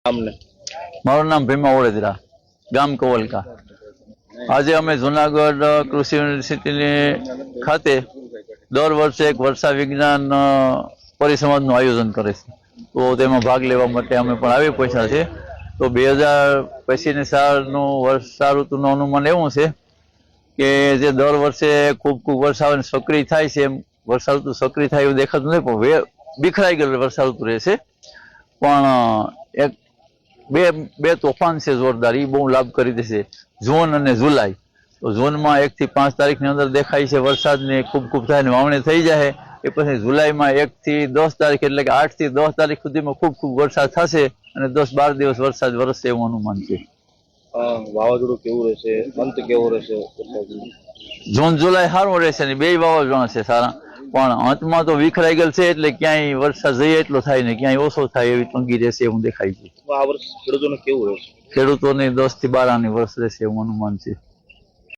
તમને મારું નામ ભીમા ઓળેદરા, ગામ કવલકા. આજે અમે જુનાગઢ કૃષિ યુનિવર્સિટીની ખાતે દર વર્ષે એક વર્ષા વિજ્ઞાન પરિસંવાદનું આયોજન કરે છે. તો તેમાં ભાગ લેવા માટે અમે પણ આવી પહોંચ્યા છે. તો 2000 પછીની સાલનું વર્ષા ઋતુનું અનુમાન એવું છે કે જે દર વર્ષે ખૂબ વર્ષા સક્રિય થાય છે, એમ વર્ષા ઋતુ સક્રિય થાય એવું દેખાતું નથી, પણ બીખરાઈ ગયેલું વર્ષા ઋતુ રહેશે. પણ એક બે તોફાન છે જોરદાર, એ બહુ લાભ કરી દેશે. જૂન અને જુલાઈ, તો જૂનમાં 1 થી 5 તારીખની અંદર દેખાય છે વરસાદની ખૂબ થાય ને વાવણી થઈ જાય. એ પછી જુલાઈમાં 1 થી 10 તારીખ, એટલે કે 8 થી 10 તારીખ સુધીમાં ખૂબ વરસાદ થશે અને 10-12 દિવસ વરસાદ વરસશે એવું અનુમાન છે. વાવાઝોડું કેવું રહેશે, અંત કેવો રહેશે? જૂન જુલાઈ સારું રહેશે ને, 2 વાવાઝોડા છે સારા, પણ અંતમાં તો વિખરાઈ ગયેલ છે એટલે ક્યાંય વરસાદ જઈએ એટલો થાય ને ક્યાંય ઓછો થાય એવી તંગી રહેશે એવું દેખાય છે. આ વર્ષ ખેડૂતોને કેવું રહેશે? ખેડૂતોને 10 થી 12 આની વર્ષ રહેશે એવું અનુમાન છે.